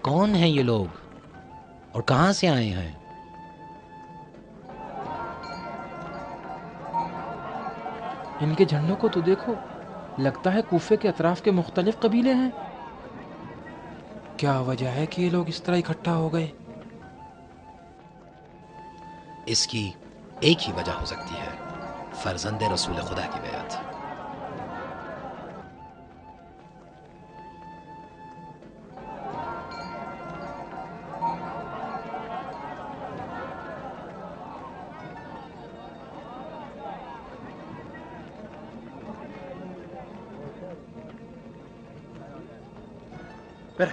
کون ہیں یہ لوگ اور کہاں سے آئے ہیں؟ ان کے جھنڈوں کو تو دیکھو، لگتا ہے کوفے کے اطراف کے مختلف قبیلے ہیں۔ کیا وجہ ہے کہ یہ لوگ اس طرح اکٹھا ہو گئے؟ اس کی ایک ہی وجہ ہو سکتی ہے، فرزند رسول خدا کی بیعت۔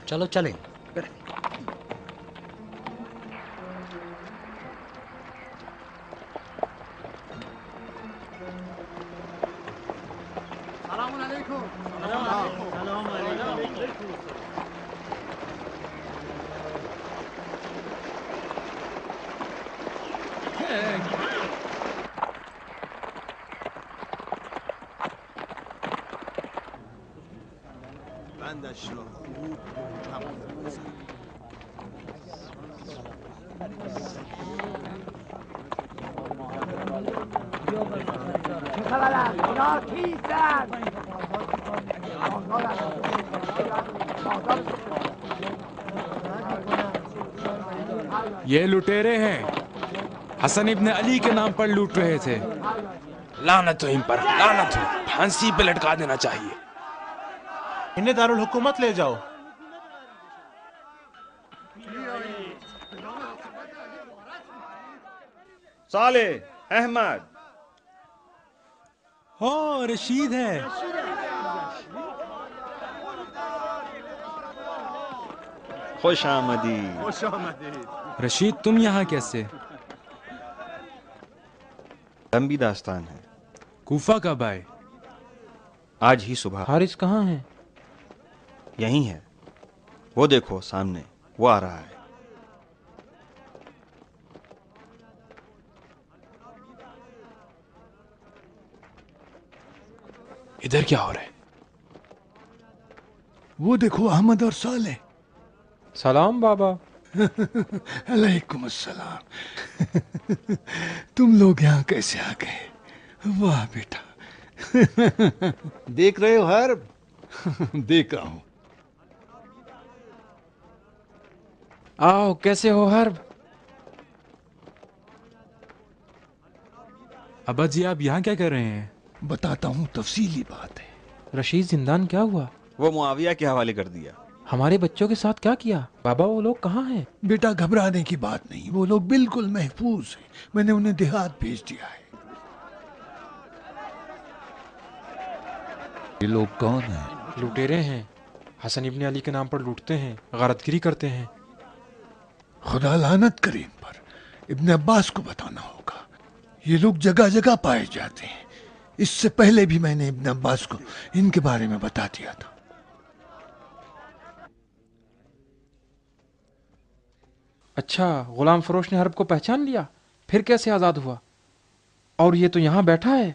چلو چلیں۔ بندش را خوب محکم بزن. یہ لٹیرے ہیں، حسن ابن علی کے نام پر لوٹ رہے تھے۔ لعنت ہو ان پر، لعنت ہو، پھانسی پہ لٹکا دینا چاہیے۔ انہیں دارالحکومت لے جاؤ۔ صالح، احمد، ہاں رشید ہے۔ خوش آمدی۔ خوش آمدید. رشید تم یہاں کیسے؟ لمبی داستان ہے۔ کوفہ کب آئے؟ آج ہی صبح۔ حارث کہاں ہیں؟ یہیں ہے، وہ دیکھو سامنے، وہ آ رہا ہے۔ ادھر کیا ہو رہا ہے؟ وہ دیکھو احمد اور صالح۔ سلام بابا۔ علیکم السلام۔ تم لوگ یہاں کیسے آ گئے؟ واہ بیٹا۔ دیکھ رہے ہو حرب؟ دیکھ رہا ہوں۔ آؤ، کیسے ہو حرب؟ ابا جی آپ یہاں کیا کر رہے ہیں؟ بتاتا ہوں، تفصیلی بات ہے۔ رشید زندان کیا ہوا؟ وہ معاویہ کے حوالے کر دیا۔ ہمارے بچوں کے ساتھ کیا کیا؟ بابا وہ لوگ کہاں ہیں؟ بیٹا گھبرانے کی بات نہیں، وہ لوگ بالکل محفوظ ہیں، میں نے انہیں دیہات بھیج دیا ہے۔ یہ لوگ کون ہیں؟ لٹیرے ہیں، حسن ابن علی کے نام پر لوٹتے ہیں، غارت گری کرتے ہیں۔ خدا لعنت کرے ان پر، ابن عباس کو بتانا ہوگا۔ یہ لوگ جگہ جگہ پائے جاتے ہیں، اس سے پہلے بھی میں نے ابن عباس کو ان کے بارے میں بتا دیا تھا۔ اچھا، غلام فروش نے حرب کو پہچان لیا، پھر کیسے آزاد ہوا؟ اور یہ تو یہاں بیٹھا ہے۔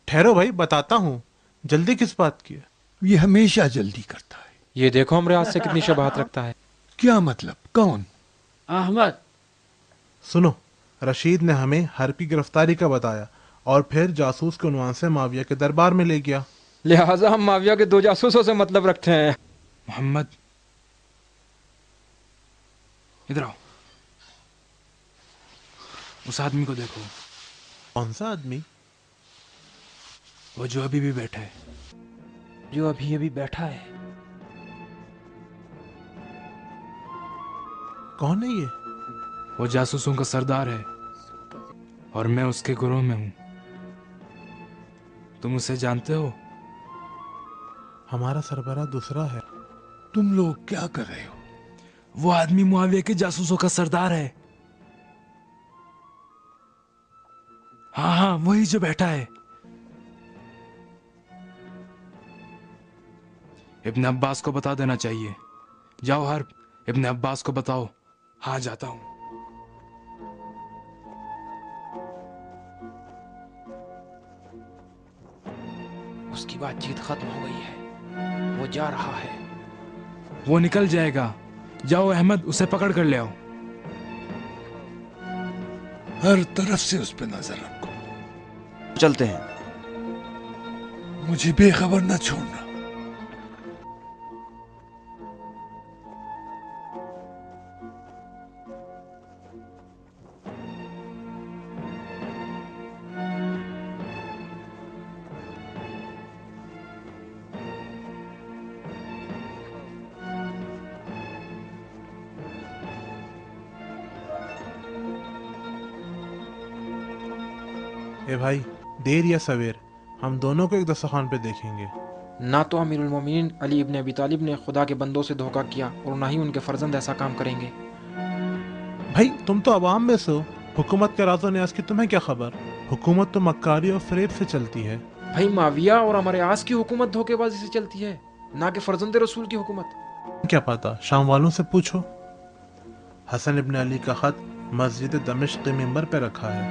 ٹھہرو بھائی، بتاتا ہوں۔ جلدی کس بات کی ہے؟ یہ ہمیشہ جلدی کرتا ہے۔ یہ دیکھو ہم ریاض سے کتنی شباہت رکھتا ہے۔ کیا مطلب؟ کون؟ احمد، سنو، رشید نے ہمیں حرب کی گرفتاری کا بتایا اور پھر جاسوس کے عنوان سے معاویہ کے دربار میں لے گیا۔ لہٰذا ہم معاویہ کے 2 جاسوسوں سے مطلب رکھتے ہیں۔ محمد ادھر آؤ، اس آدمی کو دیکھو، کون سا آدمی؟ وہ جو ابھی بھی بیٹھا ہے۔ جو ابھی بیٹھا ہے؟ کون ہے یہ؟ وہ جاسوسوں کا سردار ہے اور میں اس کے گروہ میں ہوں۔ تم اسے جانتے ہو؟ ہمارا سربراہ دوسرا ہے۔ تم لوگ کیا کر رہے ہو؟ وہ آدمی معاویہ کے جاسوسوں کا سردار ہے۔ ہاں وہی جو بیٹھا ہے۔ ابن عباس کو بتا دینا چاہیے۔ جاؤ حرب، ابن عباس کو بتاؤ۔ ہاں جاتا ہوں۔ اس کی بات چیت ختم ہو گئی ہے، وہ جا رہا ہے۔ وہ نکل جائے گا जाओ अहमद, उसे पकड़ कर ले आओ। हर तरफ से उस पर नजर रखो, चलते हैं। मुझे बेखबर न छोड़ना। ए भाई, देर या सवेर हम दोनों को एक दस्तरखान पे देखेंगे। ना तो अमीरुल मोमिनीन अली इब्न अबी तालिब ने खुदा के बंदों से धोखा किया और ना ही उनके फर्जंद ऐसा काम करेंगे। भाई तुम तो अवाम में से हो, हुकूमत के राज़ो न्याज़ की तुम्हें क्या खबर? हुकूमत तो मक्कारी और फरेब से चलती है। भाई माविया और हमारे आस की हुकूमत धोखेबाजी से चलती है, ना कि फर्जंद रसूल की हुकूमत। क्या पता, शाम वालों से पूछो। हसन इब्न अली का खत मस्जिद दमिश्क के मिंबर पे रखा है।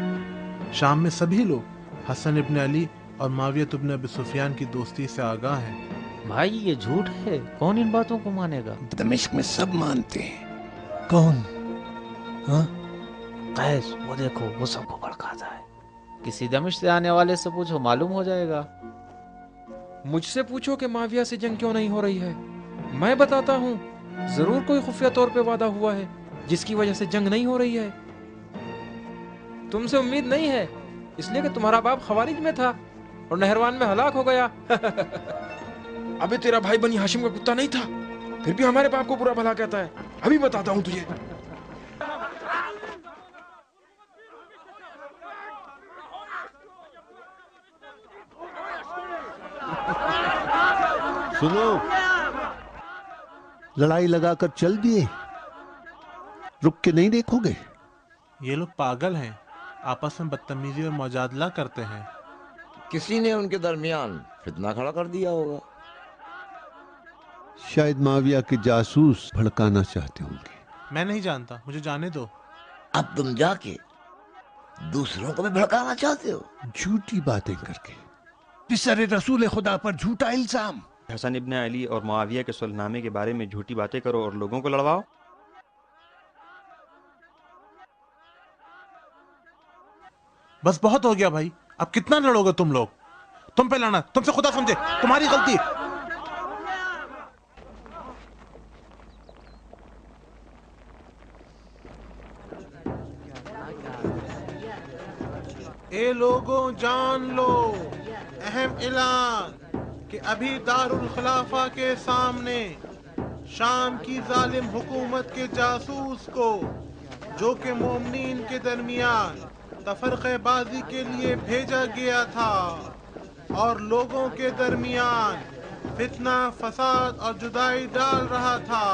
शाम में सभी लोग हसन इब्न अली और माविया इब्न अबी सुफियान की दोस्ती से आगाह हैं। भाई ये झूठ है, कौन इन बातों को मानेगा? दमिश्क में सब मानते हैं। कौन? हाँ? कैस, वो देखो, वो सबको भड़काता है। किसी दमिश्क से आने वाले से पूछो, मालूम हो जाएगा। मुझसे पूछो कि माविया से जंग क्यों नहीं हो रही है, मैं बताता हूँ। जरूर कोई खुफिया तौर पे वादा हुआ है जिसकी वजह से जंग नहीं हो रही है। तुमसे उम्मीद नहीं है इसलिए कि तुम्हारा बाप खवारिज में था और नहरवान में हलाक हो गया। अबे तेरा भाई बनी हाशिम का कुत्ता नहीं था, फिर भी हमारे बाप को बुरा भला कहता है। अभी बताता हूँ तुझे। सुनो, लड़ाई लगाकर चल दिए, रुक के नहीं देखोगे? ये लोग पागल हैं, आपस में बदतमीजी और मौजादला करते हैं। किसी ने उनके दरमियान फितना खड़ा कर दिया होगा। शायद माविया के जासूस भड़काना चाहते होंगे। मैं नहीं जानता, मुझे जाने दो। अब तुम जाके दूसरों को भी भड़काना चाहते हो, झूठी बातें करके। पिसरे रसूल खुदा पर झूठा इल्जाम। हसन इब्न अली और मुआविया के सुलहनामे के बारे में झूठी बातें करो और लोगों को लड़वाओ। बस बहुत हो गया भाई, अब कितना लड़ोगे तुम लोग? तुम पे लड़ना तुमसे खुदा समझे, तुम्हारी गलती। ए लोगों, जान लो, अहम ऐलान कि अभी दारुल खिलाफा के सामने शाम की जालिम हुकूमत के जासूस को, जो कि मोमिनीन के दरमियान तफरक़ेबाज़ी के लिए भेजा गया था और लोगों के दरमियान फितना, फसाद और जुदाई डाल रहा था,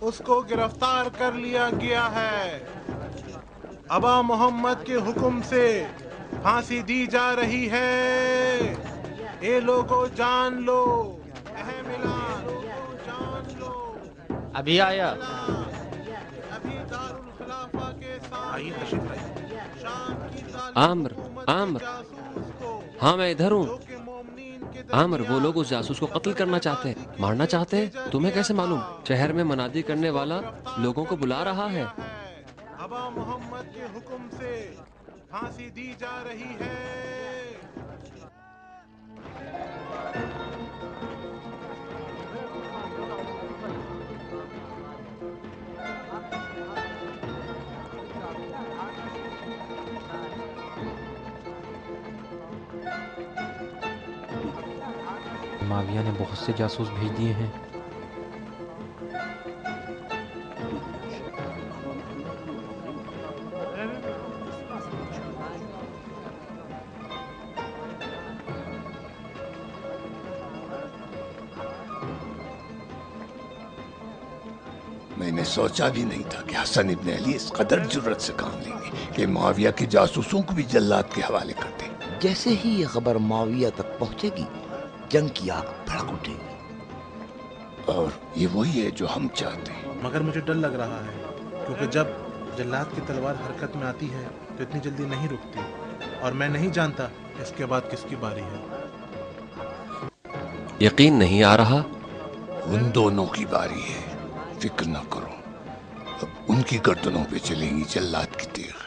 उसको गिरफ्तार कर लिया गया है। अबा मोहम्मद के हुक्म से फांसी दी जा रही है। ए लोगों, जान लो, अहम ऐलान, जान लो। अभी आया। अभी दारुल खिलाफा के सामने आमर, आमर, हाँ मैं इधर हूँ। आमर, वो लोग उस जासूस को कत्ल करना चाहते हैं, मारना चाहते हैं। तुम्हें कैसे मालूम? शहर में मनादी करने वाला लोगों को बुला रहा है। अबा मोहम्मद के हुक्म से फांसी दी जा रही है। माविया ने बहुत से जासूस भेज दिए हैं। मैंने सोचा भी नहीं था कि हसन इब्न अली इस कदर जुर्रत से काम लेंगे कि मुआविया के जासूसों को भी जल्लाद के हवाले कर दें। जैसे ही ये खबर मुआविया तक पहुंचेगी, जंग की आग भड़क उठेगी। और ये वही है जो हम चाहते हैं। मगर मुझे डर लग रहा है, क्योंकि जब जल्लाद की तलवार हरकत में आती है तो इतनी जल्दी नहीं रुकती, और मैं नहीं जानता इसके बाद किसकी बारी है। यकीन नहीं आ रहा। उन दोनों की बारी है फिक्र न करो, अब उनकी गर्दनों पे चलेंगी जल्लाद की तीर।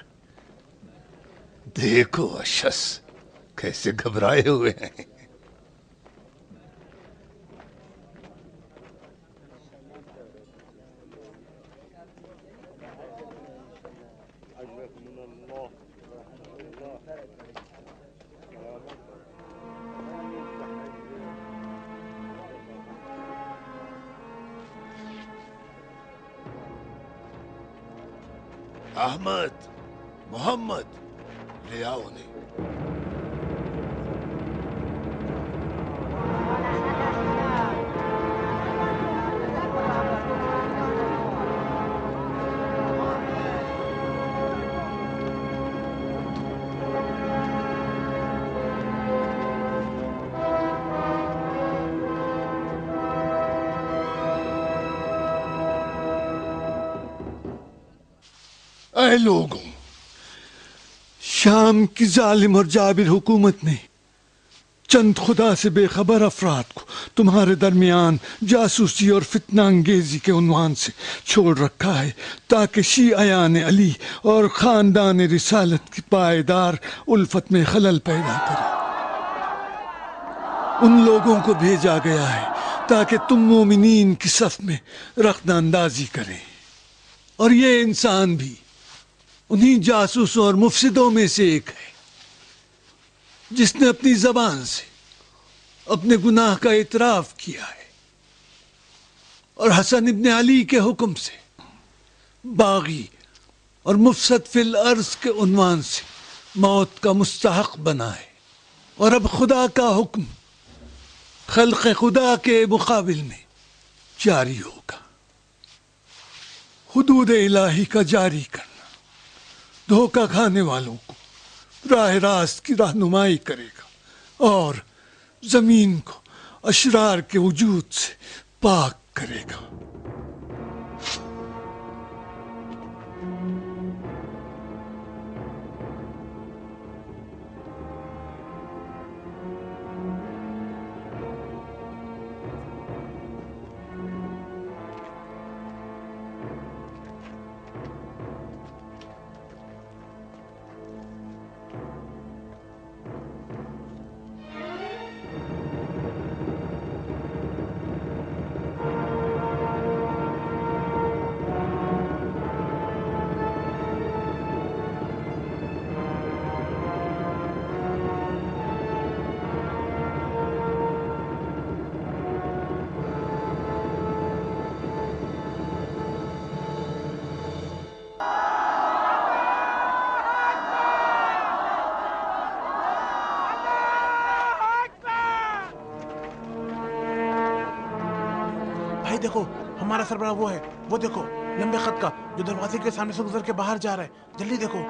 देखो अशस कैसे घबराए हुए हैं। अहमद, मोहम्मद, ले आओ उन्हें। ऐ लोगों, शाम की जालिम और जाबिर हुकूमत ने चंद खुदा से बेखबर अफराद को तुम्हारे दरमियान जासूसी और फितना अंगेजी के उन्वान से छोड़ रखा है, ताकि शीअयान अली और खानदान रिसालत की पायदार उल्फत में खलल पैदा करे। उन लोगों को भेजा गया है ताकि तुम मोमिनीन की सफ में रख्तांदाजी करें, और ये इंसान भी उन्हीं जासूसों और मुफसिदों में से एक है जिसने अपनी जबान से अपने गुनाह का इतराफ किया है और हसन इब्न अली के हुक्म से बागी और मुफसद फिल अर्ज के उन्वान से मौत का मुस्तहक बना है। और अब खुदा का हुक्म खल्क़ खुदा के मुकाबिल में जारी होगा। हुदूद इलाही का जारी करना धोखा खाने वालों को राह रास्त की रहनुमाई करेगा और जमीन को अशरार के वजूद से पाक करेगा। देखो हमारा सरबराह वो है, वो देखो लंबे खत का जो दरवाजे के सामने से गुजर के बाहर जा रहा है। जल्दी देखो,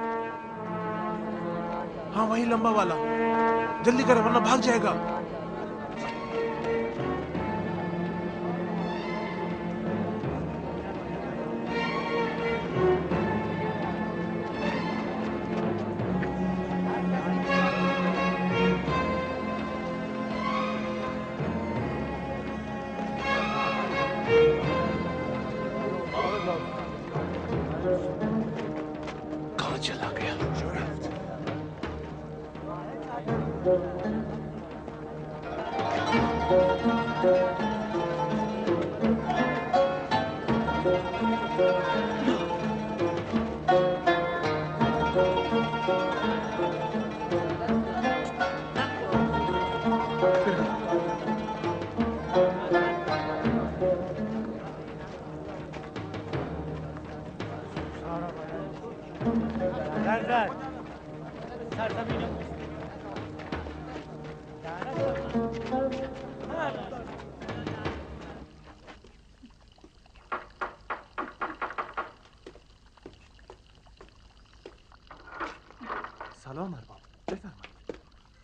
हाँ वही लंबा वाला, जल्दी करे वरना भाग जाएगा।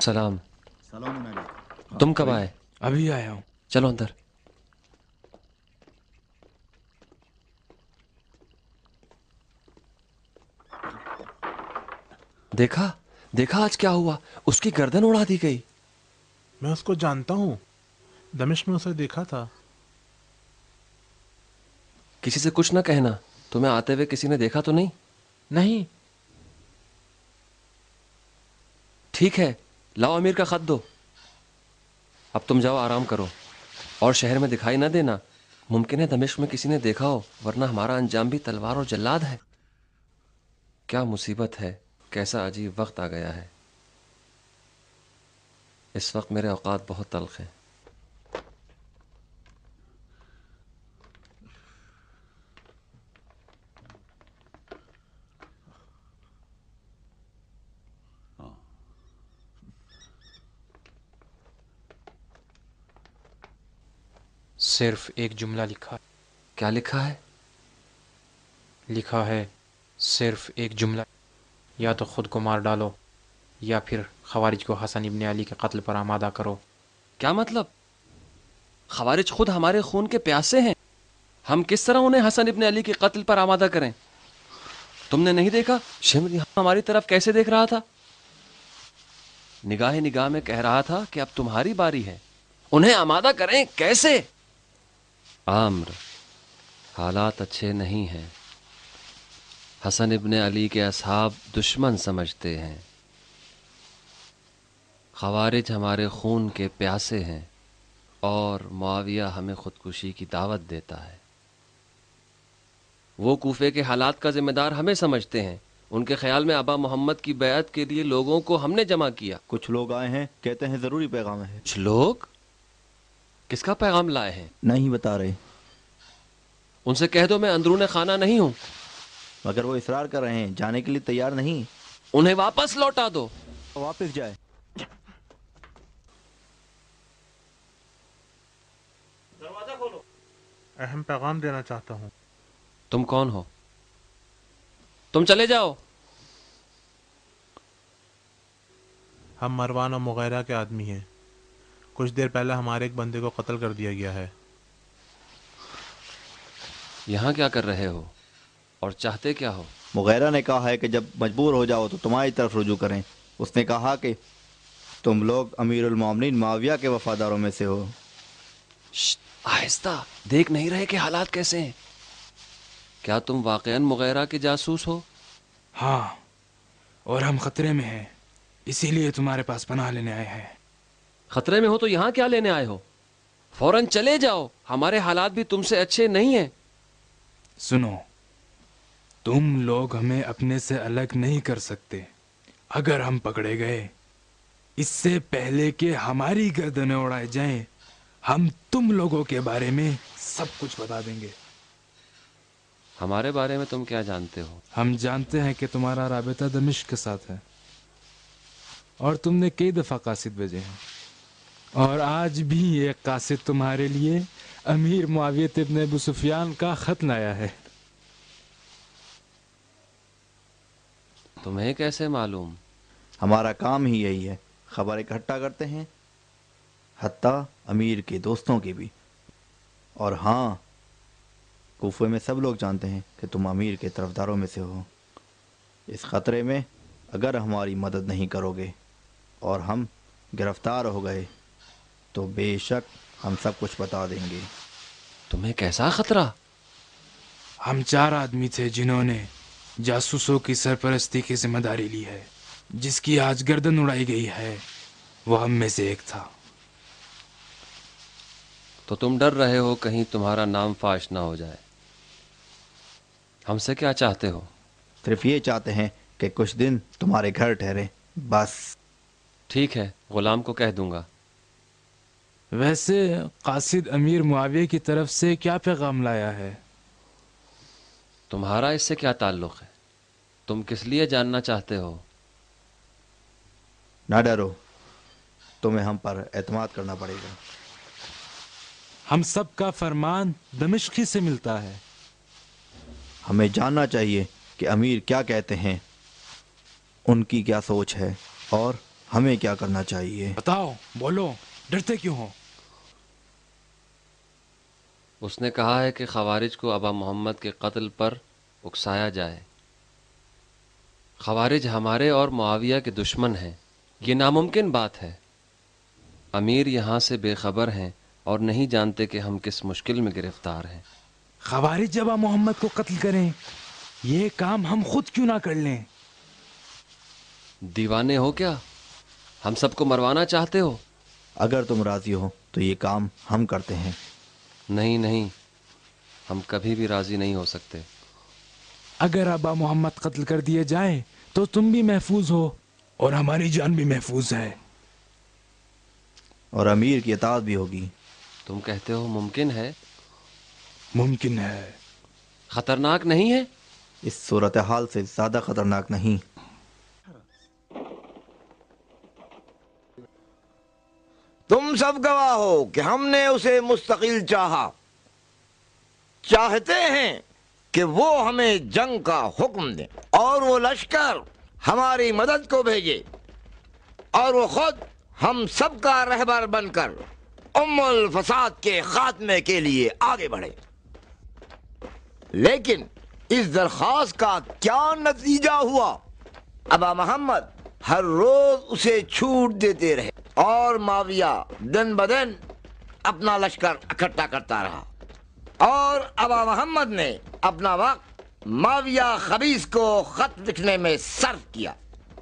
सलाम। तुम कब आए? अभी आया हूँ। चलो अंदर। देखा देखा आज क्या हुआ, उसकी गर्दन उड़ा दी गई। मैं उसको जानता हूँ, दमिश्क में उसे देखा था। किसी से कुछ न कहना। तुम्हें आते हुए किसी ने देखा तो नहीं? नहीं। ठीक है, लाओ अमीर का खत दो। अब तुम जाओ, आराम करो और शहर में दिखाई न देना। मुमकिन है दमिश्क में किसी ने देखा हो, वरना हमारा अंजाम भी तलवार और जल्लाद है। क्या मुसीबत है, कैसा अजीब वक्त आ गया है। इस वक्त मेरे औकात बहुत तल्ख हैं। सिर्फ एक जुमला लिखा। क्या लिखा है? लिखा है सिर्फ एक जुमला, या तो खुद को मार डालो या फिर खवारिज को हसन इब्न अली के कत्ल पर आमादा करो। क्या मतलब? खवारिज खुद हमारे खून के प्यासे हैं, हम किस तरह उन्हें हसन इब्न अली के कत्ल पर आमादा करें? तुमने नहीं देखा शिमर यहां हमारी तरफ कैसे देख रहा था? निगाह निगाह में कह रहा था कि अब तुम्हारी बारी है, उन्हें आमादा करें कैसे? आम्र, हालात अच्छे नहीं हैं। हसन इब्न अली के असहाब दुश्मन समझते हैं। खवारिज हमारे खून के प्यासे हैं और मुआविया हमें खुदकुशी की दावत देता है। वो कूफे के हालात का जिम्मेदार हमें समझते हैं। उनके ख्याल में अबा मोहम्मद की बैअत के लिए लोगों को हमने जमा किया। कुछ लोग आए हैं, कहते हैं जरूरी पैगाम है। कुछ लोग? किसका पैगाम लाए हैं? नहीं बता रहे। उनसे कह दो मैं अंदरूने खाना नहीं हूं। मगर वो इसरार कर रहे हैं, जाने के लिए तैयार नहीं। उन्हें वापस लौटा दो। वापस जाए। दरवाजा खोलो। अहम पैगाम देना चाहता हूँ। तुम कौन हो? तुम चले जाओ। हम मरवान और मुगैरा के आदमी हैं। कुछ देर पहले हमारे एक बंदे को कत्ल कर दिया गया है। यहाँ क्या कर रहे हो और चाहते क्या हो? मुगैरा ने कहा है कि जब मजबूर हो जाओ तो तुम्हारी तरफ रुजू करें। उसने कहा कि तुम लोग अमीरुल मोमिनीन मुआविया के वफादारों में से हो। आहिस्ता, देख नहीं रहे कि हालात कैसे हैं? क्या तुम वाकईन मुगैरा के जासूस हो? हाँ, और हम खतरे में हैं, इसीलिए तुम्हारे पास पनाह लेने आए हैं। खतरे में हो तो यहाँ क्या लेने आए हो? फौरन चले जाओ, हमारे हालात भी तुमसे अच्छे नहीं हैं। सुनो, तुम लोग हमें अपने से अलग नहीं कर सकते। अगर हम पकड़े गए, इससे पहले कि हमारी गर्दनें उड़ाई जाएं, हम तुम लोगों के बारे में सब कुछ बता देंगे। हमारे बारे में तुम क्या जानते हो? हम जानते हैं कि तुम्हारा राबिता दमिश्क के साथ है और तुमने कई दफा कासिद भेजे हैं, और आज भी एक कासिद तुम्हारे लिए अमीर मुआविया इब्न अबू सुफियान का खत लाया है। तुम्हें कैसे मालूम? हमारा काम ही यही है, खबर इकट्ठा करते हैं, हत्ता अमीर के दोस्तों की भी। और हाँ, कूफे में सब लोग जानते हैं कि तुम अमीर के तरफदारों में से हो। इस खतरे में अगर हमारी मदद नहीं करोगे और हम गिरफ्तार हो गए तो बेशक हम सब कुछ बता देंगे। तुम्हें कैसा खतरा? हम 4 आदमी थे जिन्होंने जासूसों की सरपरस्ती की जिम्मेदारी ली है। जिसकी आज गर्दन उड़ाई गई है वो हम में से एक था। तो तुम डर रहे हो कहीं तुम्हारा नाम फाश ना हो जाए। हमसे क्या चाहते हो? सिर्फ ये चाहते हैं कि कुछ दिन तुम्हारे घर ठहरे, बस। ठीक है, गुलाम को कह दूंगा। वैसे कासिद अमीर मुआविया की तरफ से क्या पैगाम लाया है? तुम्हारा इससे क्या ताल्लुक है? तुम किस लिए जानना चाहते हो? ना डरो, तुम्हें हम पर एतमाद करना पड़ेगा। हम सब का फरमान दमिश्क ही से मिलता है। हमें जानना चाहिए कि अमीर क्या कहते हैं, उनकी क्या सोच है और हमें क्या करना चाहिए। बताओ, बोलो, डरते क्यों हो? उसने कहा है कि खवारिज को अबा मोहम्मद के कत्ल पर उकसाया जाए। खवारिज हमारे और मुआविया के दुश्मन हैं, ये नामुमकिन बात है। अमीर यहाँ से बेखबर हैं और नहीं जानते कि हम किस मुश्किल में गिरफ्तार हैं। खवारिज जब मोहम्मद को कत्ल करें, ये काम हम खुद क्यों ना कर लें? दीवाने हो क्या? हम सबको मरवाना चाहते हो? अगर तुम राजी हो तो ये काम हम करते हैं। नहीं नहीं, हम कभी भी राजी नहीं हो सकते। अगर अब्बा मोहम्मद कत्ल कर दिए जाए तो तुम भी महफूज हो और हमारी जान भी महफूज है, और अमीर की इताअत भी होगी। तुम कहते हो मुमकिन है? मुमकिन है। खतरनाक नहीं है? इस सूरत हाल से ज्यादा खतरनाक नहीं। तुम सब गवाह हो कि हमने उसे मुस्तकिल चाहा। चाहते हैं कि वो हमें जंग का हुक्म दे और वो लश्कर हमारी मदद को भेजे और वो खुद हम सब का रहबर बनकर उम्मुल फसाद के खात्मे के लिए आगे बढ़े। लेकिन इस दरख्वास्त का क्या नतीजा हुआ? अबा मोहम्मद हर रोज उसे छूट देते रहे और माविया दिन ब दिन अपना लश्कर इकट्ठा करता रहा और अबा मोहम्मद ने अपना वक्त माविया खबीस को खत लिखने में सर्फ किया।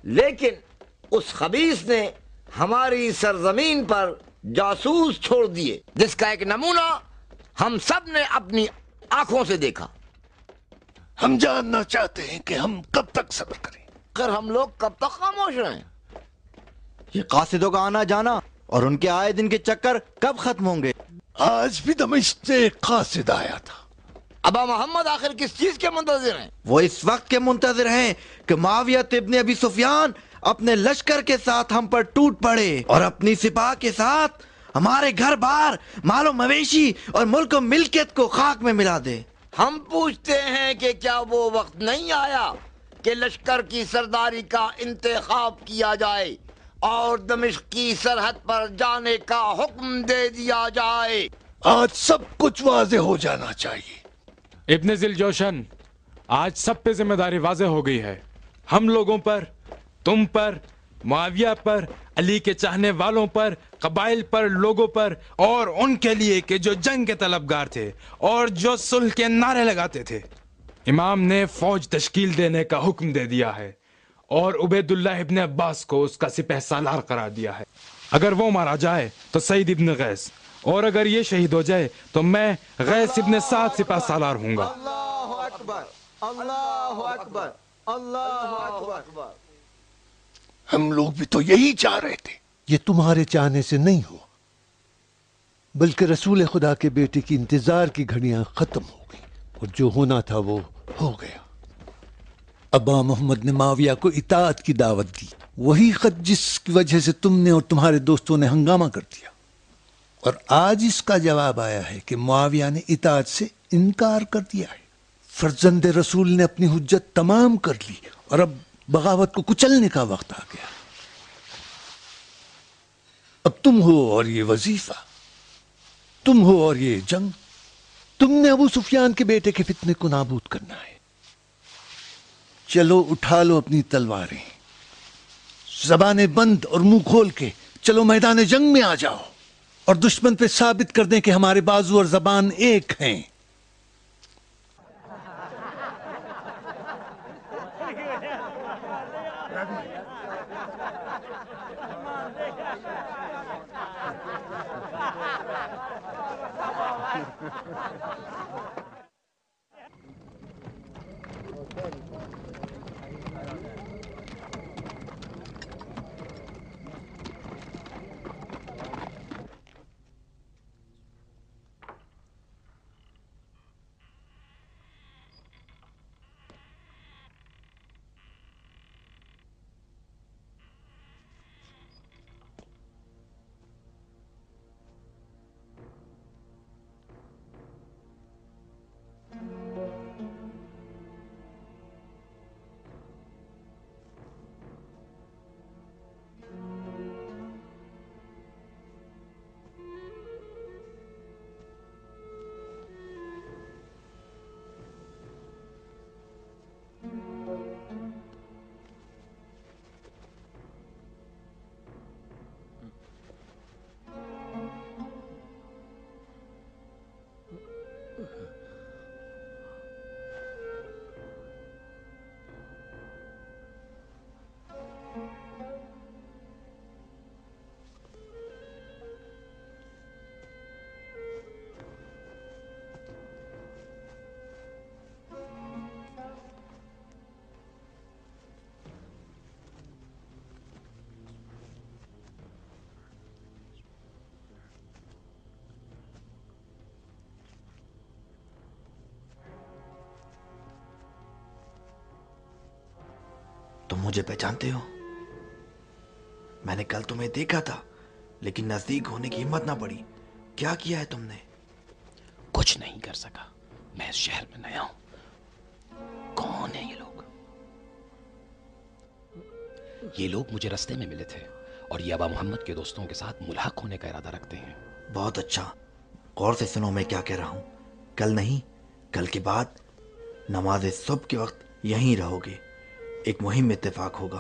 लेकिन उस खबीस ने हमारी सरजमीन पर जासूस छोड़ दिए, जिसका एक नमूना हम सब ने अपनी आंखों से देखा। हम जानना चाहते हैं कि हम कब तक सब्र करें। कर हम लोग कब तक खामोश रहें? ये कासिदों का आना जाना और उनके आए दिन के चक्कर कब खत्म होंगे? आज भी दमिश्क से एक कासिद आया था। अबा मोहम्मद आखिर किस चीज के मुंतजिर हैं? वो इस वक्त के मुंतजिर हैं कि मुआविया इब्न अबी सुफियान अपने लश्कर के साथ हम पर टूट पड़े और अपनी सिपाह के साथ हमारे घर बार मालो मवेशी और मुल्क और मिल्कियत को खाक में मिला दे। हम पूछते हैं कि क्या वो वक्त नहीं आया कि लश्कर की सरदारी का इंतखाब किया जाए और दमिश्क की सरहद पर जाने का हुक्म दे दिया जाए? आज सब कुछ वाज़ेह हो जाना चाहिए। इब्ने जिलजोशन, आज सब पे जिम्मेदारी वाज़ेह हो गई है। हम लोगों पर, तुम पर, मुआविया पर, अली के चाहने वालों पर, कबाइल पर, लोगों पर और उनके लिए कि जो जंग के तलबगार थे और जो सुलह के नारे लगाते थे। इमाम ने फौज तश्कील देने का हुक्म दे दिया है और उबैदुल्लाह इब्न अब्बास को उसका सिपह सालार करार दिया है। अगर वो मारा जाए तो सईद इब्न गैस, और अगर ये शहीद हो जाए तो मैं गैस इब्न साद सिपह सालार हूंगा। अल्लाहु अकबर, अल्लाहु अकबर, अल्लाहु अकबर। हम लोग भी तो यही चाह रहे थे। ये तुम्हारे चाहने से नहीं हुआ, बल्कि रसूल खुदा के बेटे की इंतजार की घड़ियां खत्म हो गई और जो होना था वो हो गया। अब्बा मोहम्मद ने माविया को इताअत की दावत दी, वही खत जिसकी वजह से तुमने और तुम्हारे दोस्तों ने हंगामा कर दिया, और आज इसका जवाब आया है कि मुआविया ने इताअत से इनकार कर दिया है। फर्जंद रसूल ने अपनी हुज्जत तमाम कर ली और अब बगावत को कुचलने का वक्त आ गया। अब तुम हो और ये वजीफा, तुम हो और ये जंग। तुमने अबू सुफियान के बेटे के फितने को नाबूद करना है। चलो उठा लो अपनी तलवारें, जबानें बंद और मुंह खोल के चलो मैदान जंग में आ जाओ और दुश्मन पे साबित कर दें कि हमारे बाजू और जबान एक हैं। तुम मुझे पहचानते हो? मैंने कल तुम्हें देखा था, लेकिन नजदीक होने की हिम्मत ना पड़ी। क्या किया है तुमने? कुछ नहीं कर सका, मैं इस शहर में नया हूं। कौन है ये लोग? ये लोग मुझे रास्ते में मिले थे और ये अबा मोहम्मद के दोस्तों के साथ मुल्हक होने का इरादा रखते हैं। बहुत अच्छा, गौर से सुनो मैं क्या कह रहा हूं। कल नहीं, कल के बाद नमाज सुबह के वक्त यहीं रहोगे। एक मुहिम इत्तेफाक होगा।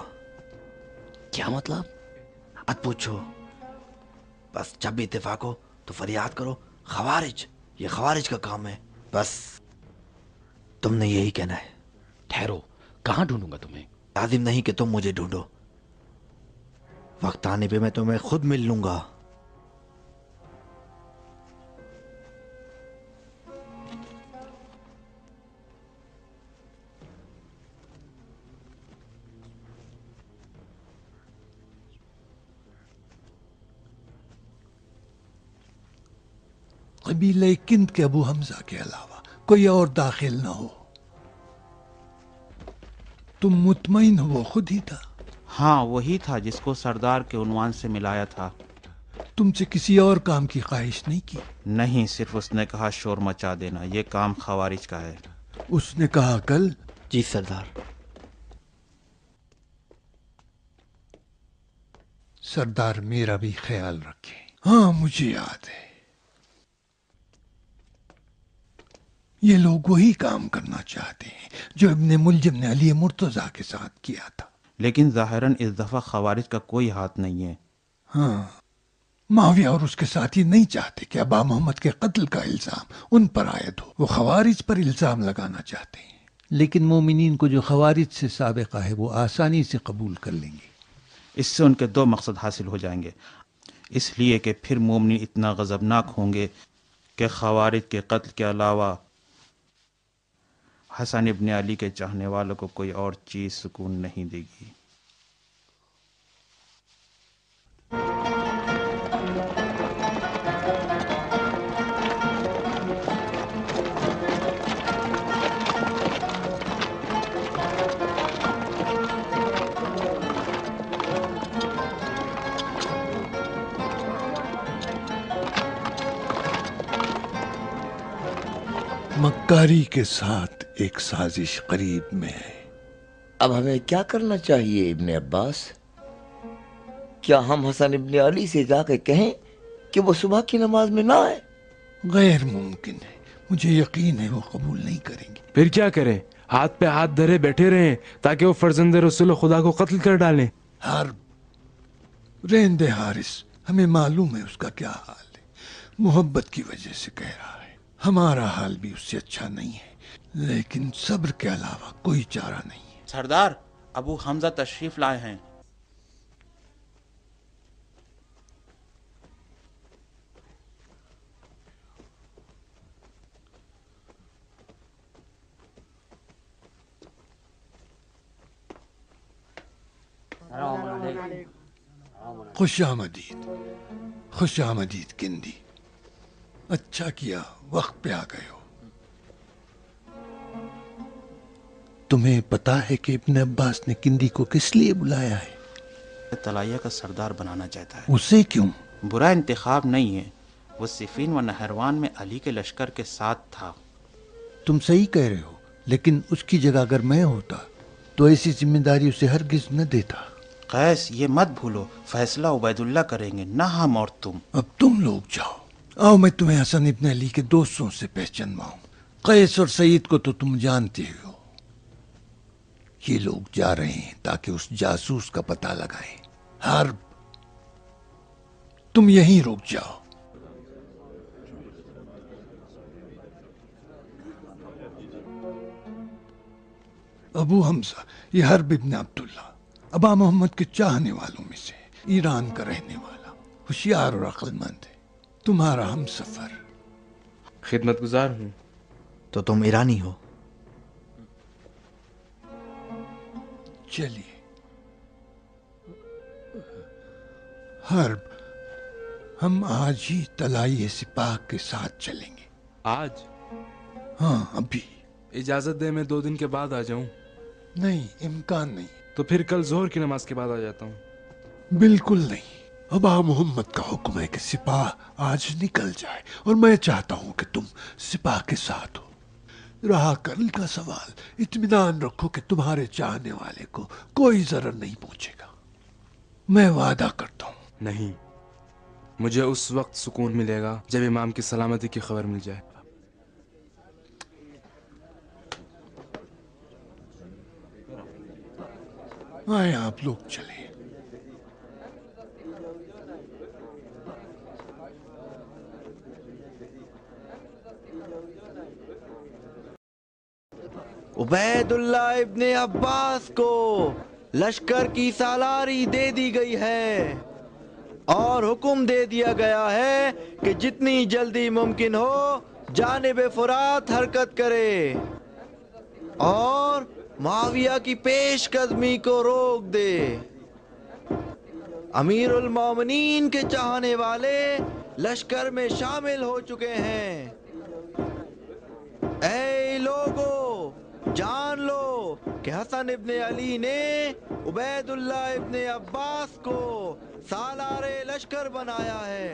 क्या मतलब? मत पूछो, बस जब भी इत्तेफाक हो तो फरियाद करो खवारिज, ये खवारिज का काम है। बस तुमने यही कहना है। ठहरो, कहाँ ढूंढूंगा तुम्हें? लाजिम नहीं कि तुम मुझे ढूंढो, वक्त आने पे मैं तुम्हें खुद मिल लूंगा। कबीले किंद के अबू हमजा के अलावा कोई और दाखिल न हो। तुम मुतमईन हो वो खुद ही था? हाँ, वही था जिसको सरदार के उन्वान से मिलाया था। तुमसे किसी और काम की ख्वाहिश नहीं की? नहीं, सिर्फ उसने कहा शोर मचा देना, ये काम खवारिज का है। उसने कहा कल? जी सरदार। सरदार मेरा भी ख्याल रखे। हाँ, मुझे याद है, ये लोग वही काम करना चाहते हैं जो इब्ने मुलजिम ने अली मुर्तजा के साथ किया था। लेकिन ज़ाहिरन इस दफा खवारिज का कोई हाथ नहीं है। हाँ, माविया और उसके साथी नहीं चाहते कि अबा मोहम्मद के कत्ल का इल्जाम उन पर आयद हो। वो खवारिज पर इल्जाम लगाना चाहते हैं, लेकिन मोमिनीन को जो खवारिज से साबिका है वो आसानी से कबूल कर लेंगे। इससे उनके दो मकसद हासिल हो जाएंगे, इसलिए कि फिर मोमिनीन इतना गजबनाक होंगे कि खवारिज के कत्ल के अलावा हसन इब्ने अली के चाहने वालों को कोई और चीज सुकून नहीं देगी। मक्कारी के साथ एक साजिश करीब में है। अब हमें क्या करना चाहिए इब्ने अब्बास? क्या हम हसन इब्ने अली से जाकर कहें कि वो सुबह की नमाज में ना आए? गैर मुमकिन है, मुझे यकीन है वो कबूल नहीं करेंगे। फिर क्या करें? हाथ पे हाथ धरे बैठे रहें ताकि वो फर्जंद रसूल खुदा को कत्ल कर डालें? रेंदे हारिस, हमें मालूम है उसका क्या हाल है। मोहब्बत की वजह से कह रहा है। हमारा हाल भी उससे अच्छा नहीं है, लेकिन सब्र के अलावा कोई चारा नहीं है। सरदार, अबू हमजा तशरीफ लाए हैं। खुशामदीद, खुशामदीद किंदी। अच्छा किया वक्त पे आ गए हो। तुम्हें पता है कि इब्ने अब्बास ने किंदी को किस लिए बुलाया है? तलाइया का सरदार बनाना चाहता है। उसे क्यों? बुरा इंतखाब नहीं है, वो सिफीन व नहरवान में अली के लश्कर के साथ था। तुम सही कह रहे हो, लेकिन उसकी जगह अगर मैं होता तो ऐसी जिम्मेदारी उसे हरगिज न देता। कैस, ये मत भूलो, फैसला उबैदुल्ला करेंगे, ना हम और तुम। अब तुम लोग जाओ, आओ मैं तुम्हें हसन इब्ने अली के दोस्तों से पहचानवाऊं। कैस और सईद को तो तुम जानते हो। ये लोग जा रहे हैं ताकि उस जासूस का पता लगाएं। हर्ब, तुम यहीं रुक जाओ। अबू हमजा, ये हर्ब इब्ने अब्दुल्ला अबा मोहम्मद के चाहने वालों में से, ईरान का रहने वाला, होशियार और अक्लमंद है, तुम्हारा हम सफर। खिदमतगुजार हूँ। तो तुम ईरानी हो? चलिए हर्ब, हम आज ही तलाइये सिपाह के साथ चलेंगे। आज? हाँ, अभी। इजाजत दे, मैं 2 दिन के बाद आ जाऊं। नहीं, इम्कान नहीं। तो फिर कल जोहर की नमाज के बाद आ जाता हूँ। बिल्कुल नहीं। अबा मोहम्मद का हुक्म है कि सिपाह आज निकल जाए और मैं चाहता हूं कि तुम सिपाह के साथ हो। रहा कल का सवाल, इत्मीनान रखो कि तुम्हारे चाहने वाले को कोई जरर नहीं पहुंचेगा। मैं वादा करता हूं। नहीं, मुझे उस वक्त सुकून मिलेगा जब इमाम की सलामती की खबर मिल जाए। आए आप लोग चले। उबैदुल्ला इब्ने अब्बास को लश्कर की सालारी दे दी गई है और हुक्म दे दिया गया है कि जितनी जल्दी मुमकिन हो जानिब फुरात हरकत करे और मुआविया की पेशकदमी को रोक दे। अमीरुल मोमिनीन के चाहने वाले लश्कर में शामिल हो चुके हैं। ऐ लोगो, जान लो कि हसन इब्ने अली ने उबैदुल्ला इब्ने अब्बास को सालारे लश्कर बनाया है।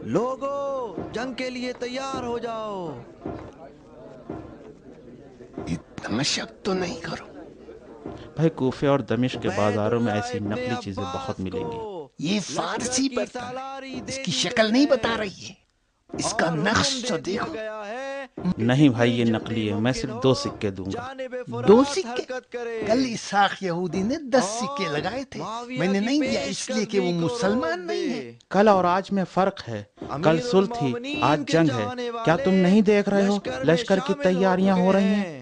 लोगो, जंग के लिए तैयार हो जाओ। इतना शक तो नहीं करो भाई, कूफे और दमिश्क के बाजारों में ऐसी नकली चीजें बहुत मिलेंगी। ये फारसी बर्तन है, इसकी शक्ल नहीं बता रही है, इसका नक्श तो देखो। नहीं भाई, ये नकली है, मैं सिर्फ 2 सिक्के दूंगा। 2 सिक्के? कल इसाक यहूदी ने 10 सिक्के लगाए थे, मैंने नहीं दिया इसलिए कि वो मुसलमान नहीं है। कल और आज में फर्क है। कल सुलह थी, आज जंग है। क्या तुम नहीं देख रहे हो लश्कर की तैयारियां हो रही हैं?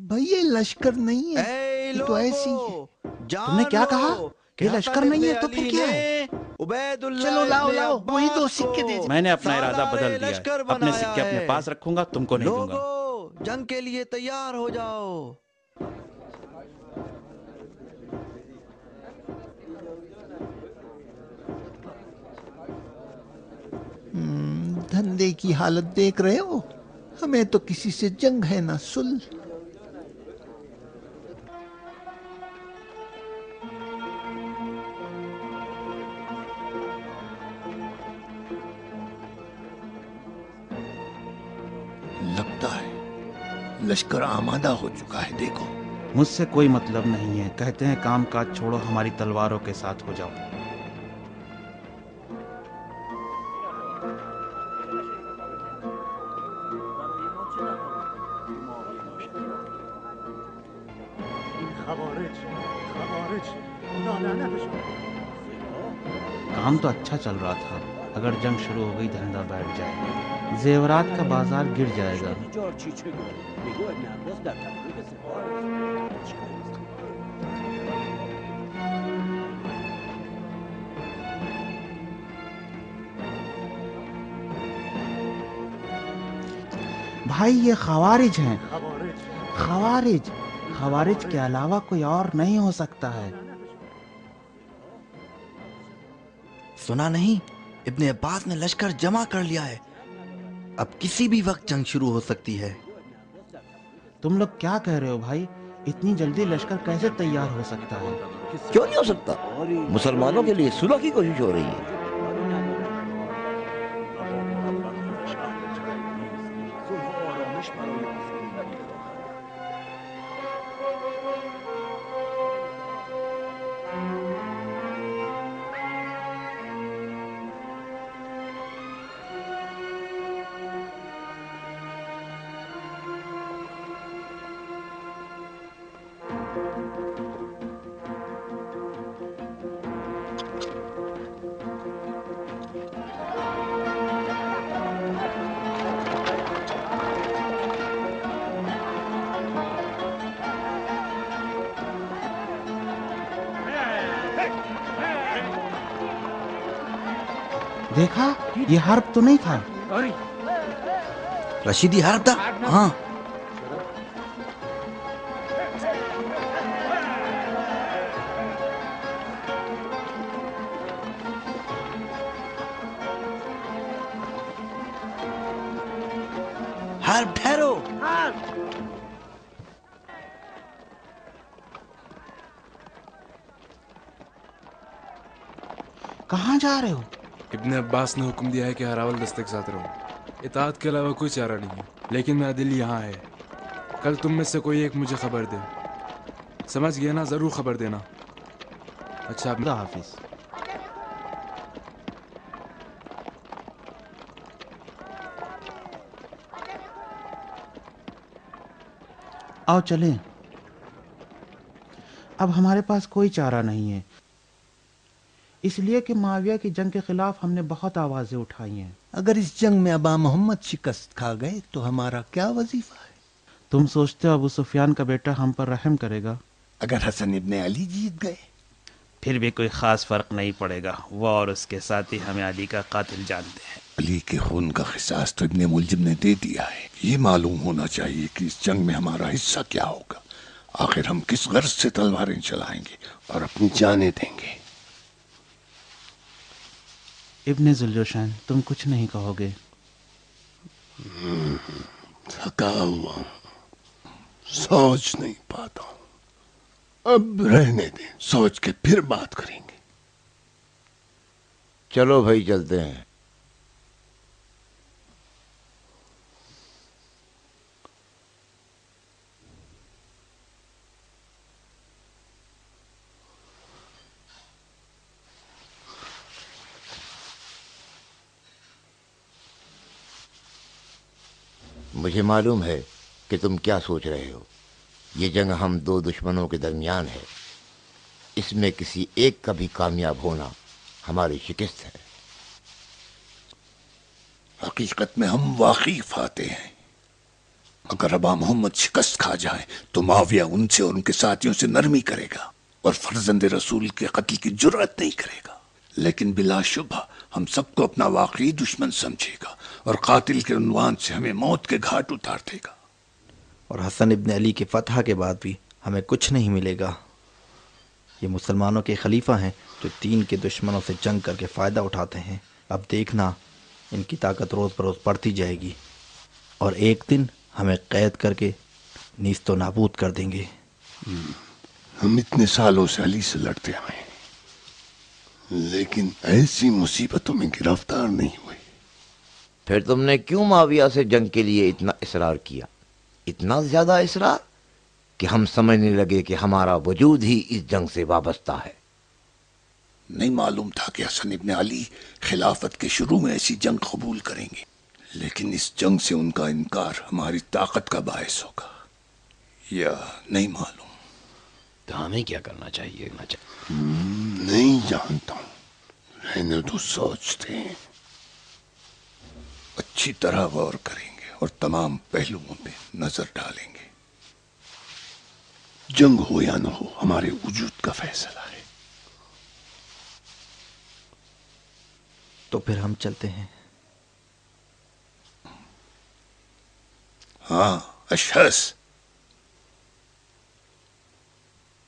भाई ये लश्कर नहीं है, ये तो ऐसी है। तुमने क्या कहा? ये लश्कर नहीं है तो फिर क्या है? चलो लाओ लाओ, वही 2 सिक्के दे। मैंने अपना इरादा बदल दिया है, अपने सिक्के अपने पास रखूंगा, तुमको नहीं दूंगा। जंग के लिए तैयार हो जाओ। धंधे की हालत देख रहे हो, हमें तो किसी से जंग है ना सुलह। लगता है लश्कर आमादा हो चुका है। देखो, मुझसे कोई मतलब नहीं है। कहते हैं काम काज छोड़ो, हमारी तलवारों के साथ हो जाओ। काम तो अच्छा चल रहा था, अगर जंग शुरू हो गई धंधा बैठ जाएगा, जेवरात का बाजार गिर जाएगा। भाई ये खवारिज हैं। खवारिज, खवारिज के अलावा कोई और नहीं हो सकता है। सुना नहीं, इब्ने अब्बास ने लश्कर जमा कर लिया है। अब किसी भी वक्त जंग शुरू हो सकती है। तुम लोग क्या कह रहे हो भाई? इतनी जल्दी लश्कर कैसे तैयार हो सकता है? क्यों नहीं हो सकता? मुसलमानों के लिए सुलह की कोशिश हो रही है। देखा, ये हर्ब तो नहीं था। रशीदी हर्ब था? हाँ। हर्ब ठहरो। कहाँ जा रहे हो? इब्ने अब्बास ने हुक्म दिया है कि हरावल दस्ते के साथ रहो। इताअत के अलावा कोई चारा नहीं है, लेकिन मेरा दिल यहाँ है। कल तुम में से कोई एक मुझे खबर दे। समझ गया ना? जरूर खबर देना। अच्छा, खुदा हाफिज। आओ चलें। अब हमारे पास कोई चारा नहीं है, इसलिए कि माविया की जंग के खिलाफ हमने बहुत आवाजें उठाई हैं। अगर इस जंग में अबा मोहम्मद शिकस्त खा गए तो हमारा क्या वजीफा है? तुम सोचते हो अबू सुफियान का बेटा हम पर रहम करेगा? अगर हसन इब्ने अली जीत गए? फिर भी कोई खास फर्क नहीं पड़ेगा। वो और उसके साथी हमें अली का कातिल जानते हैं। अली के खून का खिसास तो इब्ने मुलजिम ने दे दिया है। ये मालूम होना चाहिए कि इस जंग में हमारा हिस्सा क्या होगा। आखिर हम किस गर्ज से तलवारें चलाएंगे और अपनी जानें देंगे। इब्ने जुल्जोशान, तुम कुछ नहीं कहोगे? थका हुआ, सोच नहीं पाता हूं। अब रहने दें, सोच के फिर बात करेंगे। चलो भाई चलते हैं। मुझे मालूम है कि तुम क्या सोच रहे हो। ये जंग हम दो दुश्मनों के दरमियान है। इसमें किसी एक का भी कामयाब होना हमारी शिकस्त है। हकीकत में हम वाकई फाते हैं। अगर अबा मोहम्मद शिकस्त खा जाए तो माविया उनसे और उनके साथियों से नरमी करेगा और फर्जंद रसूल के कत्ल की जुर्रत नहीं करेगा। लेकिन बिलाशुबा हम सबको अपना वाकई दुश्मन समझेगा और कातिल के उन्वान से हमें मौत के घाट उतार देगा। और हसन इब्न अली के फतह के बाद भी हमें कुछ नहीं मिलेगा। ये मुसलमानों के खलीफा हैं जो दीन के दुश्मनों से जंग करके फ़ायदा उठाते हैं। अब देखना, इनकी ताकत रोज़ बरोज़ बढ़ती जाएगी और एक दिन हमें कैद करके नीस्तो नाबूद कर देंगे। हम इतने सालों से अली से लड़ते आए हैं, लेकिन ऐसी मुसीबतों में गिरफ्तार नहीं हुए। फिर तुमने क्यों माविया से जंग के लिए इतना इसरार किया? इतना ज्यादा इसरार कि हम समझने लगे कि हमारा वजूद ही इस जंग से वाबस्ता है। नहीं मालूम था कि हसन इब्न अली खिलाफत के शुरू में ऐसी जंग कबूल करेंगे, लेकिन इस जंग से उनका इनकार हमारी ताकत का बायस होगा, या नहीं मालूम। तो हमें क्या करना चाहिए? नहीं जानता हूं, रहने तो सोचते हैं। अच्छी तरह गौर करेंगे और तमाम पहलुओं पे नजर डालेंगे। जंग हो या न हो, हमारे वजूद का फैसला है। तो फिर हम चलते हैं। हाँ अशहस,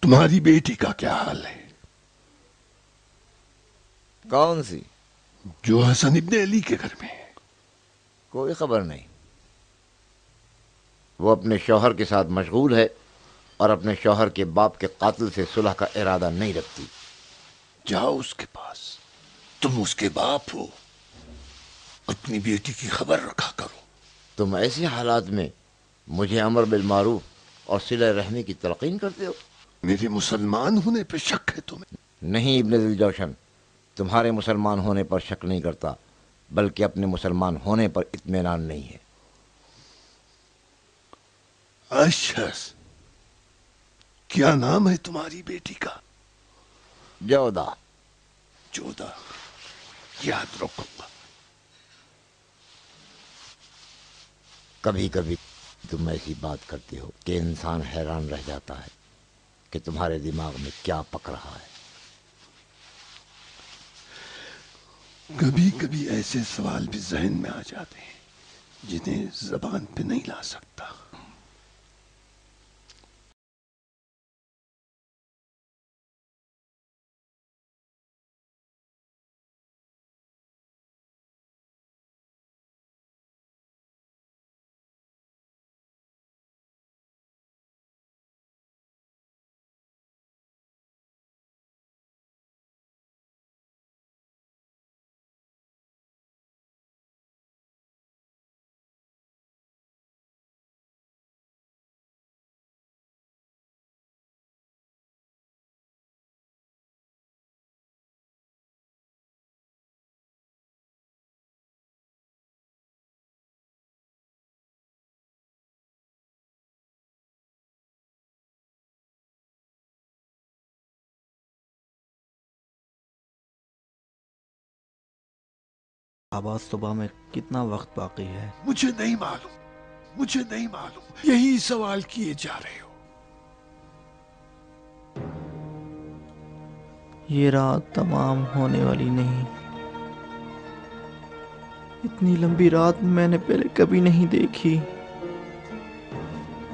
तुम्हारी बेटी का क्या हाल है? कौन सी? जो हसन इब्ने अली के घर में है। कोई खबर नहीं। वो अपने शौहर के साथ मशगूल है और अपने शौहर के बाप के कातिल से सुलह का इरादा नहीं रखती। जाओ उसके पास, तुम उसके बाप हो, अपनी बेटी की खबर रखा करो। तुम ऐसे हालात में मुझे अमर बिल मारूफ और सिला रहमी की तलकीन करते हो? मेरे मुसलमान होने पर शक है तुम्हें? नहीं इब्ने दिलजोशन, तुम्हारे मुसलमान होने पर शक नहीं करता, बल्कि अपने मुसलमान होने पर इत्मीनान नहीं है। अशहस, क्या नाम है तुम्हारी बेटी का? जोधा। जोधा, याद रखूंगा। कभी कभी तुम ऐसी बात करते हो कि इंसान हैरान रह जाता है कि तुम्हारे दिमाग में क्या पक रहा है। कभी कभी ऐसे सवाल भी जहन में आ जाते हैं जिन्हें जबान पे नहीं ला सकता। आवाज सुबह में कितना वक्त बाकी है? मुझे नहीं मालूम। यही सवाल किए जा रहे हो। ये रात तमाम होने वाली नहीं। इतनी लंबी रात मैंने पहले कभी नहीं देखी।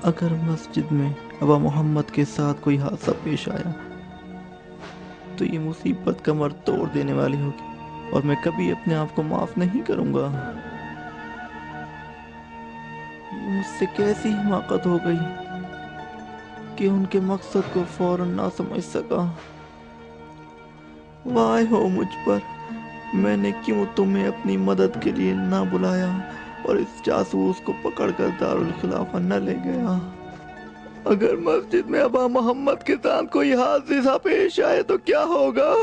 अगर मस्जिद में अबा मोहम्मद के साथ कोई हादसा पेश आया तो ये मुसीबत कमर तोड़ देने वाली होगी और मैं कभी अपने आप को माफ नहीं करूंगा। ये मुझसे कैसी हिमाकत हो गई कि उनके मकसद को फौरन ना समझ सका। वाह हो मुझ पर, मैंने क्यों तुम्हें अपनी मदद के लिए ना बुलाया और इस जासूस को पकड़कर दारुल खिलाफा न ले गया। अगर मस्जिद में अबा मोहम्मद के साथ कोई हादसा पेश आए तो क्या होगा?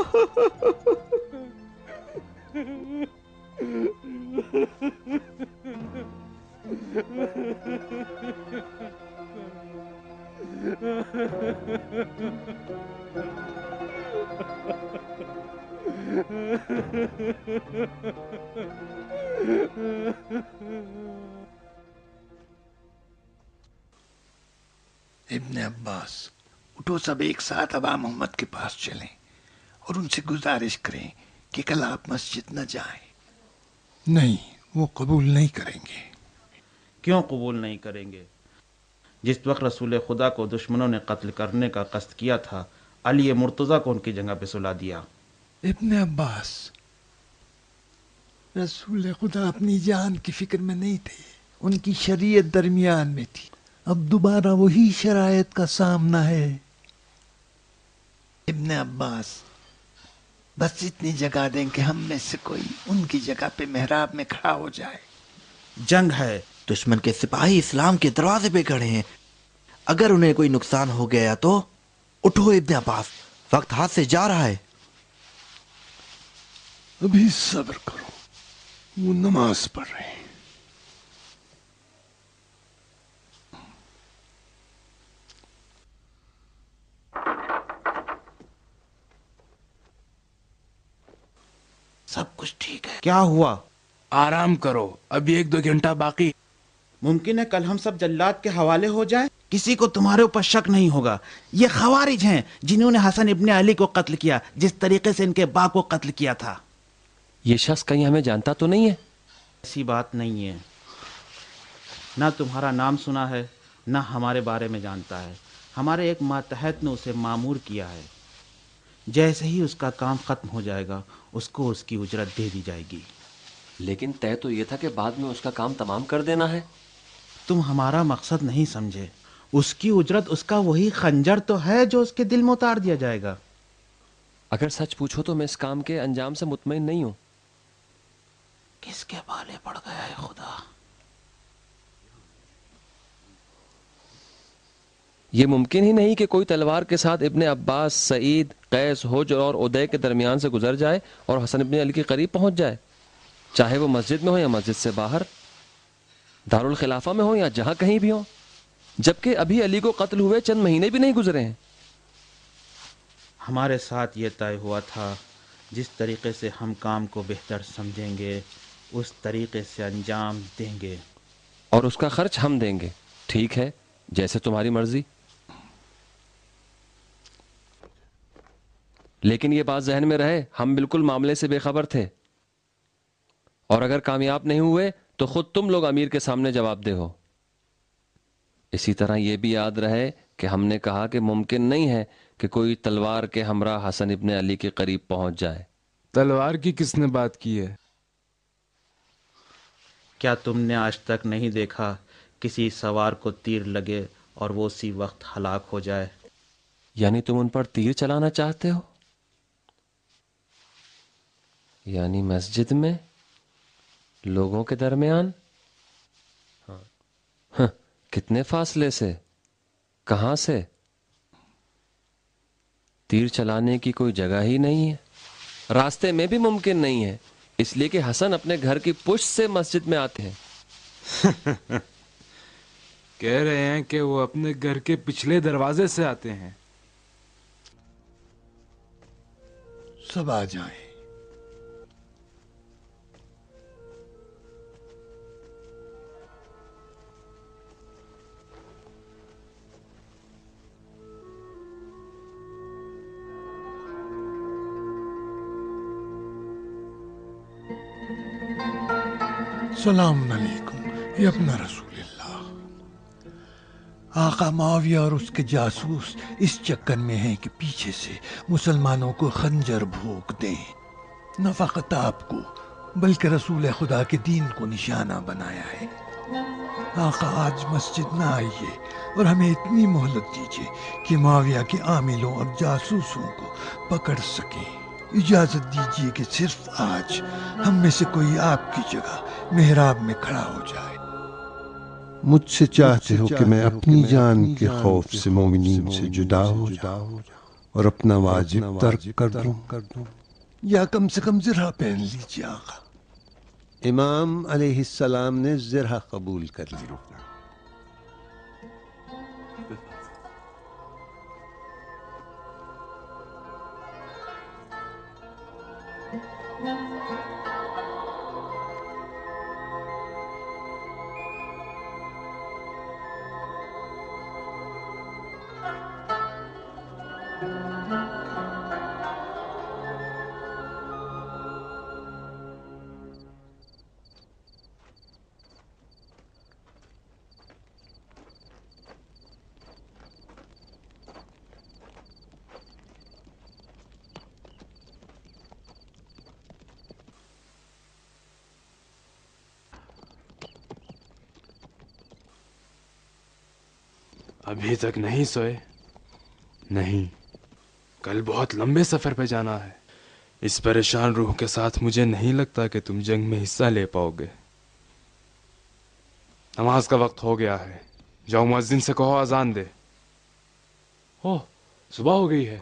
इब्ने अब्बास, उठो, सब एक साथ अबा मोहम्मद के पास चलें और उनसे गुजारिश करें कि कल आप मस्जिद न जाएं। नहीं, वो कबूल नहीं करेंगे। क्यों कबूल नहीं करेंगे? जिस वक्त रसूल खुदा को दुश्मनों ने कत्ल करने का कस्त किया था, अली मुर्तज़ा को उनकी जगह पे सुला दिया। इब्ने अब्बास, रसूल खुदा अपनी जान की फिक्र में नहीं थे, उनकी शरीयत दरमियान में थी। अब दोबारा वही शरायत का सामना है। इब्ने अब्बास, बस इतनी जगह दें कि हम में से कोई उनकी जगह पे मेहराब में खड़ा हो जाए। जंग है, दुश्मन के सिपाही इस्लाम के दरवाजे पे खड़े हैं। अगर उन्हें कोई नुकसान हो गया तो उठो इब्ने अब्बास, वक्त हाथ से जा रहा है। अभी सब्र करो, वो नमाज पढ़ रहे हैं। सब कुछ ठीक है। क्या हुआ? आराम करो, अभी 1-2 घंटा बाकी। मुमकिन है कल हम सब जल्लाद के हवाले हो जाए। किसी को तुम्हारे ऊपर शक नहीं होगा। ये खवारिज हैं जिन्होंने हसन इब्ने अली को कत्ल किया, जिस तरीके से इनके बाप को कत्ल किया था। ये शख्स कहीं हमें जानता तो नहीं है? ऐसी बात नहीं है। ना तुम्हारा नाम सुना है, ना हमारे बारे में जानता है। हमारे एक मातहत ने उसे मामूर किया है। जैसे ही उसका काम खत्म हो जाएगा, उसको उसकी उजरत दे दी जाएगी। लेकिन तय तो ये था कि बाद में उसका काम तमाम कर देना है। तुम हमारा मकसद नहीं समझे। उसकी उजरत उसका वही खंजर तो है जो उसके दिल में उतार दिया जाएगा। अगर सच पूछो तो मैं इस काम के अंजाम से मुतमईन नहीं हूं। किसके बाले पड़ गया है खुदा? ये मुमकिन ही नहीं कि कोई तलवार के साथ इब्ने अब्बास, सईद, कैस, हुज्र और उदय के दरमियान से गुजर जाए और हसन इब्ने अली के करीब पहुंच जाए, चाहे वो मस्जिद में हो या मस्जिद से बाहर, दारुल खिलाफा में हो या जहां कहीं भी हो, जबकि अभी अली को कत्ल हुए चंद महीने भी नहीं गुजरे हैं। हमारे साथ ये तय हुआ था, जिस तरीके से हम काम को बेहतर समझेंगे उस तरीके से अंजाम देंगे। और उसका खर्च हम देंगे। ठीक है, जैसे तुम्हारी मर्जी। लेकिन ये बात जहन में रहे, हम बिल्कुल मामले से बेखबर थे, और अगर कामयाब नहीं हुए तो खुद तुम लोग अमीर के सामने जवाबदेह हो। इसी तरह यह भी याद रहे कि हमने कहा कि मुमकिन नहीं है कि कोई तलवार के हमरा हसन इब्ने अली के करीब पहुंच जाए। तलवार की किसने बात की है? क्या तुमने आज तक नहीं देखा किसी सवार को तीर लगे और वो उसी वक्त हलाक हो जाए? यानी तुम उन पर तीर चलाना चाहते हो? यानी मस्जिद में लोगों के दरमियान? हाँ, कितने फासले से, कहां से? तीर चलाने की कोई जगह ही नहीं है, रास्ते में भी मुमकिन नहीं है, इसलिए कि हसन अपने घर की पुष्ट से मस्जिद में आते हैं। कह रहे हैं कि वो अपने घर के पिछले दरवाजे से आते हैं। सब आ जाएं। सलाम अलैकुम, ये अपना रसूलुल्लाह। आका माविया और उसके जासूस इस चक्कर में हैं कि पीछे से मुसलमानों को खंजर भोंक दें। न फकत आपको बल्कि रसूल खुदा के दीन को निशाना बनाया है। आका आज मस्जिद न आइए और हमें इतनी मोहलत दीजिए कि माविया के आमिलों और जासूसों को पकड़ सकें। इजाजत दीजिए कि सिर्फ आज हम में से कोई आपकी जगह मेहराब में खड़ा हो जाए। मुझसे चाहते हो कि मैं अपनी जान के खौफ से मोमिनीन से जुदा हो जाऊं और अपना वाजिब तर्क कर दूं, या कम से कम ज़रा पहन लीजिए आका। इमाम अलैहिस्सलाम ने ज़रा कबूल कर लिया। अभी तक नहीं सोए? नहीं, कल बहुत लंबे सफर पे जाना है। इस परेशान रूह के साथ मुझे नहीं लगता कि तुम जंग में हिस्सा ले पाओगे। नमाज का वक्त हो गया है, जाओ मुअज्जिन से कहो अजान दे। ओह, सुबह हो गई है।